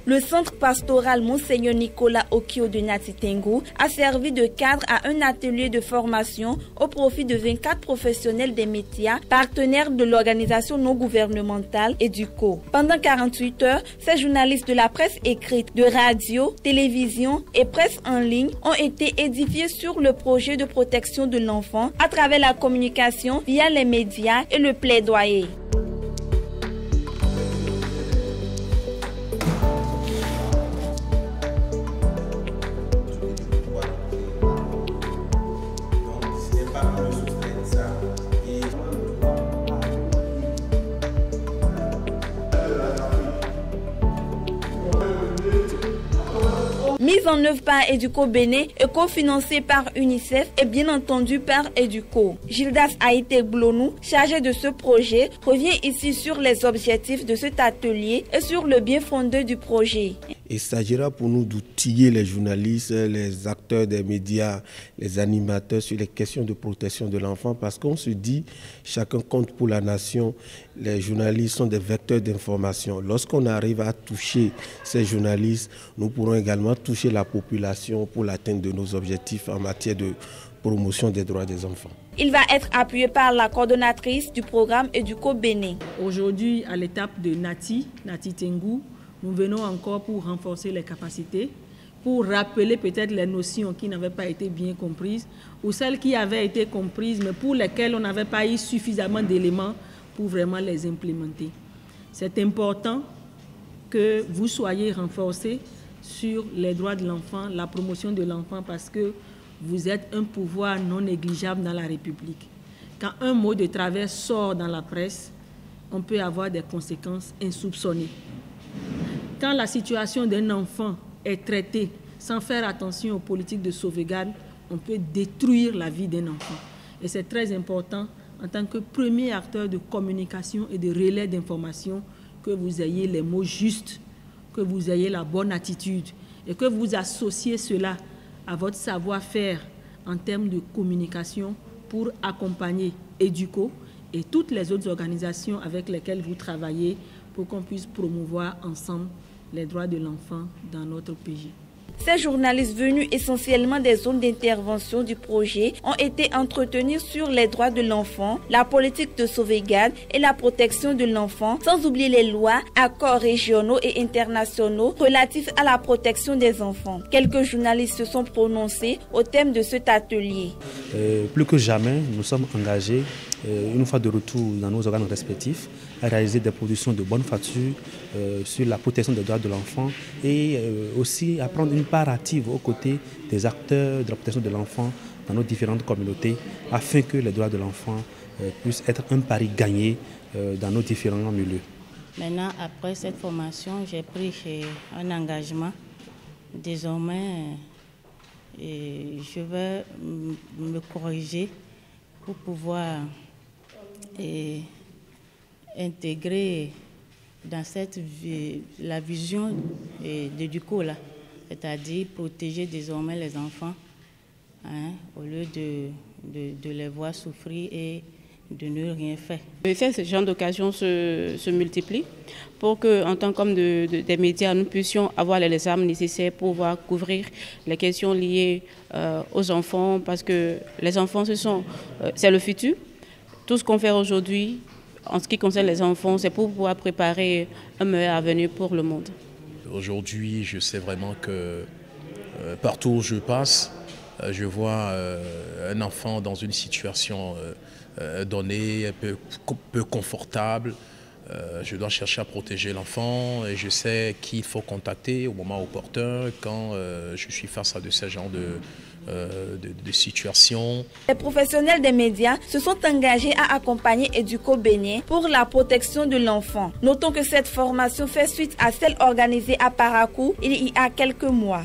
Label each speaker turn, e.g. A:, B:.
A: Le centre pastoral Monseigneur Nicolas Okio de Nati Tengu a servi de cadre à un atelier de formation au profit de 24 professionnels des médias, partenaires de l'organisation non gouvernementale EDUCO. Pendant 48 heures, ces journalistes de la presse écrite, de radio, télévision et presse en ligne ont été édifiés sur le projet de protection de l'enfant à travers la communication via les médias et le plaidoyer. Mise en œuvre par EDUCO Bénin et cofinancée par UNICEF et bien entendu par EDUCO. Gildas Aïté Blonou, chargé de ce projet, revient ici sur les objectifs de cet atelier et sur le bien fondé du projet.
B: Il s'agira pour nous d'outiller les journalistes, les acteurs des médias, les animateurs sur les questions de protection de l'enfant parce qu'on se dit chacun compte pour la nation. Les journalistes sont des vecteurs d'information. Lorsqu'on arrive à toucher ces journalistes, nous pourrons également toucher la population pour l'atteinte de nos objectifs en matière de promotion des droits des enfants.
A: Il va être appuyé par la coordonnatrice du programme EDUCO Bénin.
C: Aujourd'hui, à l'étape de Nati Tengu, nous venons encore pour renforcer les capacités, pour rappeler peut-être les notions qui n'avaient pas été bien comprises ou celles qui avaient été comprises mais pour lesquelles on n'avait pas eu suffisamment d'éléments pour vraiment les implémenter. C'est important que vous soyez renforcés sur les droits de l'enfant, la promotion de l'enfant parce que vous êtes un pouvoir non négligeable dans la République. Quand un mot de travers sort dans la presse, on peut avoir des conséquences insoupçonnées. Quand la situation d'un enfant est traitée sans faire attention aux politiques de sauvegarde, on peut détruire la vie d'un enfant. Et c'est très important, en tant que premier acteur de communication et de relais d'information, que vous ayez les mots justes, que vous ayez la bonne attitude et que vous associez cela à votre savoir-faire en termes de communication pour accompagner EDUCO et toutes les autres organisations avec lesquelles vous travaillez pour qu'on puisse promouvoir ensemble les droits de l'enfant dans notre pays.
A: Ces journalistes venus essentiellement des zones d'intervention du projet ont été entretenus sur les droits de l'enfant, la politique de sauvegarde et la protection de l'enfant, sans oublier les lois, accords régionaux et internationaux relatifs à la protection des enfants. Quelques journalistes se sont prononcés au thème de cet atelier.
D: Plus que jamais, nous sommes engagés, une fois de retour dans nos organes respectifs, à réaliser des productions de bonne facture sur la protection des droits de l'enfant et aussi à prendre une part active aux côtés des acteurs de la protection de l'enfant dans nos différentes communautés afin que les droits de l'enfant puissent être un pari gagné dans nos différents milieux.
E: Maintenant, après cette formation, j'ai pris un engagement. Désormais, je vais me corriger pour pouvoir intégrer dans la vision d'EDUCO, c'est-à-dire protéger désormais les enfants au lieu de les voir souffrir et de ne rien faire.
F: Ce genre d'occasion se multiplie pour que, en tant qu'hommes des médias, nous puissions avoir les armes nécessaires pour pouvoir couvrir les questions liées aux enfants, parce que les enfants, c'est le futur. Tout ce qu'on fait aujourd'hui, en ce qui concerne les enfants, c'est pour pouvoir préparer un meilleur avenir pour le monde.
G: Aujourd'hui, je sais vraiment que partout où je passe, je vois un enfant dans une situation donnée, peu confortable. Je dois chercher à protéger l'enfant et je sais qui il faut contacter au moment opportun quand je suis face à ce genre de situations.
A: Les professionnels des médias se sont engagés à accompagner EDUCO Bénin pour la protection de l'enfant. Notons que cette formation fait suite à celle organisée à Parakou il y a quelques mois.